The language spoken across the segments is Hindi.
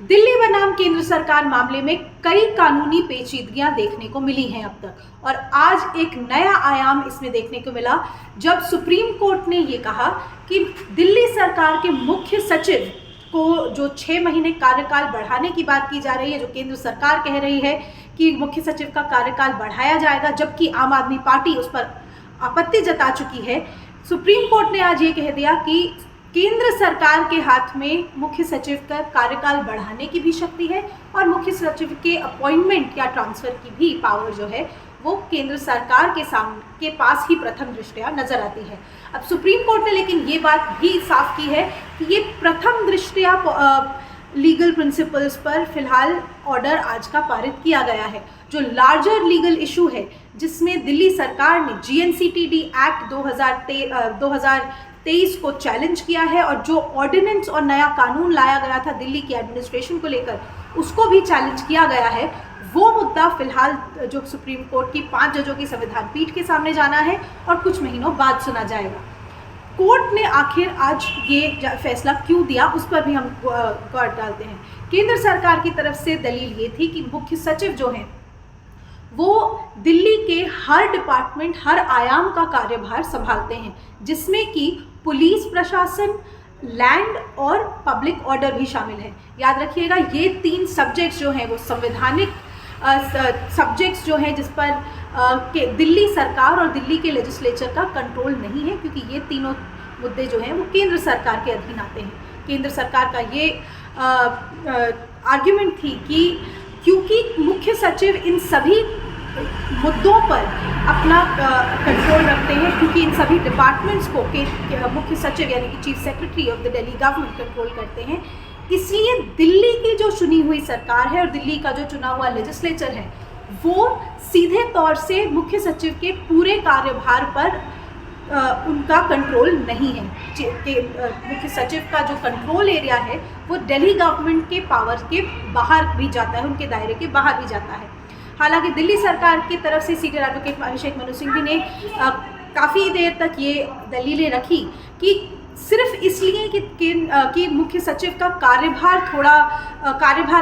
दिल्ली बनाम केंद्र सरकार मामले में कई कानूनी पेचीदगियां देखने को मिली हैं अब तक, और आज एक नया आयाम इसमें देखने को मिला जब सुप्रीम कोर्ट ने ये कहा कि दिल्ली सरकार के मुख्य सचिव को जो 6 महीने कार्यकाल बढ़ाने की बात की जा रही है, जो केंद्र सरकार कह रही है कि मुख्य सचिव का कार्यकाल बढ़ाया जाएगा, जबकि आम आदमी पार्टी उस पर आपत्ति जता चुकी है। सुप्रीम कोर्ट ने आज ये कह दिया कि केंद्र सरकार के हाथ में मुख्य सचिव का कार्यकाल बढ़ाने की भी शक्ति है और मुख्य सचिव के अपॉइंटमेंट या ट्रांसफर की भी पावर जो है वो केंद्र सरकार के पास ही प्रथम दृष्टया नजर आती है। अब सुप्रीम कोर्ट ने लेकिन ये बात भी साफ की है कि ये प्रथम दृष्टया लीगल प्रिंसिपल्स पर फिलहाल ऑर्डर आज का पारित किया गया है। जो लार्जर लीगल इशू है जिसमें दिल्ली सरकार ने GNCTD एक्ट 2023 को चैलेंज किया है और जो ऑर्डिनेंस और नया कानून लाया गया था दिल्ली की एडमिनिस्ट्रेशन को लेकर, उसको भी चैलेंज किया गया है। वो मुद्दा फिलहाल जो सुप्रीम कोर्ट की 5 जजों की संविधान पीठ के सामने जाना है और कुछ महीनों बाद सुना जाएगा। कोर्ट ने आखिर आज ये फैसला क्यों दिया, उस पर भी हम गौर डालते हैं। केंद्र सरकार की तरफ से दलील ये थी कि मुख्य सचिव जो हैं वो दिल्ली के हर डिपार्टमेंट, हर आयाम का कार्यभार संभालते हैं, जिसमें कि पुलिस प्रशासन, लैंड और पब्लिक ऑर्डर भी शामिल है। याद रखिएगा, ये 3 सब्जेक्ट्स जो हैं वो संवैधानिक सब्जेक्ट्स जो हैं जिस पर दिल्ली सरकार और दिल्ली के लेजिस्लेचर का कंट्रोल नहीं है, क्योंकि ये तीनों मुद्दे जो हैं वो केंद्र सरकार के अधीन आते हैं। केंद्र सरकार का ये आर्ग्यूमेंट थी कि क्योंकि मुख्य सचिव इन सभी मुद्दों पर अपना कंट्रोल रखते हैं, क्योंकि इन सभी डिपार्टमेंट्स को मुख्य सचिव यानी कि chief secretary of the Delhi government control करते हैं, इसलिए दिल्ली की जो चुनी हुई सरकार है और दिल्ली का जो चुना हुआ लेजिस्लेचर है वो सीधे तौर से मुख्य सचिव के पूरे कार्यभार पर उनका कंट्रोल नहीं है। मुख्य सचिव का जो कंट्रोल एरिया है वो दिल्ली गवर्नमेंट के पावर के बाहर भी जाता है, उनके दायरे के बाहर भी जाता है। हालांकि दिल्ली सरकार की तरफ से सीनियर एडवोकेट अभिषेक मनु सिंघवी ने काफ़ी देर तक ये दलीलें रखी कि सिर्फ इसलिए कि मुख्य सचिव का कार्यभार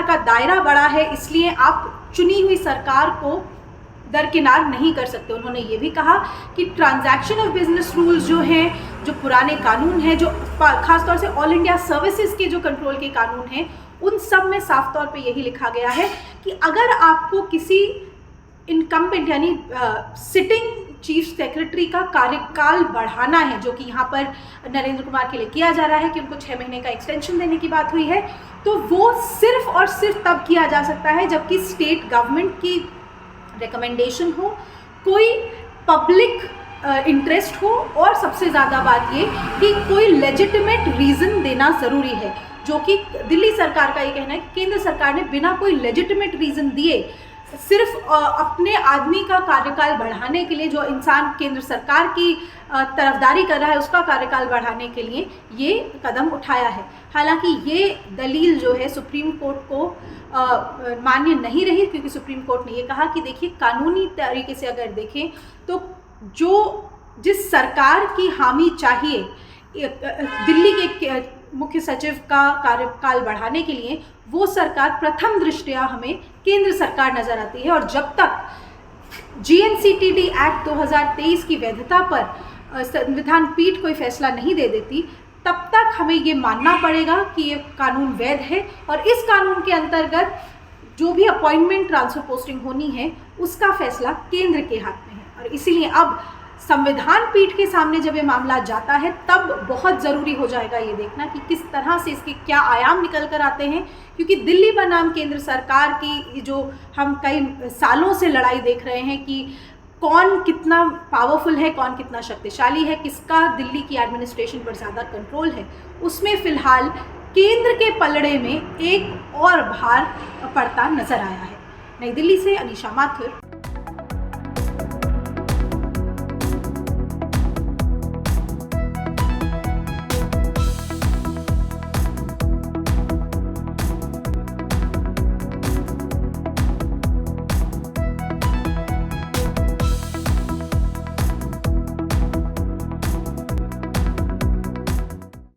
का दायरा बड़ा है, इसलिए आप चुनी हुई सरकार को दरकिनार नहीं कर सकते। उन्होंने ये भी कहा कि ट्रांजैक्शन ऑफ बिजनेस रूल्स जो हैं, जो पुराने कानून हैं, जो खासतौर से ऑल इंडिया सर्विसेज के जो कंट्रोल के कानून हैं, उन सब में साफ तौर पे यही लिखा गया है कि अगर आपको किसी इनकम्बेंट यानी सिटिंग चीफ सेक्रेटरी का कार्यकाल बढ़ाना है, जो कि यहाँ पर नरेंद्र कुमार के लिए किया जा रहा है कि उनको 6 महीने का एक्सटेंशन देने की बात हुई है, तो वो सिर्फ और सिर्फ तब किया जा सकता है जबकि स्टेट गवर्नमेंट की रिकमेंडेशन हो, कोई पब्लिक इंटरेस्ट हो, और सबसे ज़्यादा बात ये कि कोई लेजिटिमेट रीज़न देना ज़रूरी है, जो कि दिल्ली सरकार का ये कहना है कि केंद्र सरकार ने बिना कोई लेजिटिमेट रीज़न दिए सिर्फ अपने आदमी का कार्यकाल बढ़ाने के लिए, जो इंसान केंद्र सरकार की तरफदारी कर रहा है उसका कार्यकाल बढ़ाने के लिए ये कदम उठाया है। हालांकि ये दलील जो है सुप्रीम कोर्ट को मान्य नहीं रही, क्योंकि सुप्रीम कोर्ट ने ये कहा कि देखिए, कानूनी तरीके से अगर देखें तो जिस सरकार की हामी चाहिए दिल्ली के मुख्य सचिव का कार्यकाल बढ़ाने के लिए, वो सरकार प्रथम दृष्टया हमें केंद्र सरकार नजर आती है। और जब तक GNCTD एक्ट 2023 की वैधता पर संविधान पीठ कोई फैसला नहीं दे देती, तब तक हमें ये मानना पड़ेगा कि ये कानून वैध है और इस कानून के अंतर्गत जो भी अपॉइंटमेंट, ट्रांसफर, पोस्टिंग होनी है उसका फैसला केंद्र के हाथ में है। और इसीलिए अब संविधान पीठ के सामने जब ये मामला जाता है तब बहुत ज़रूरी हो जाएगा ये देखना कि किस तरह से इसके क्या आयाम निकल कर आते हैं, क्योंकि दिल्ली बनाम केंद्र सरकार की जो हम कई सालों से लड़ाई देख रहे हैं कि कौन कितना पावरफुल है, कौन कितना शक्तिशाली है, किसका दिल्ली की एडमिनिस्ट्रेशन पर ज़्यादा कंट्रोल है, उसमें फ़िलहाल केंद्र के पलड़े में एक और भार पड़ता नज़र आया है। नई दिल्ली से अनीशा माथुर।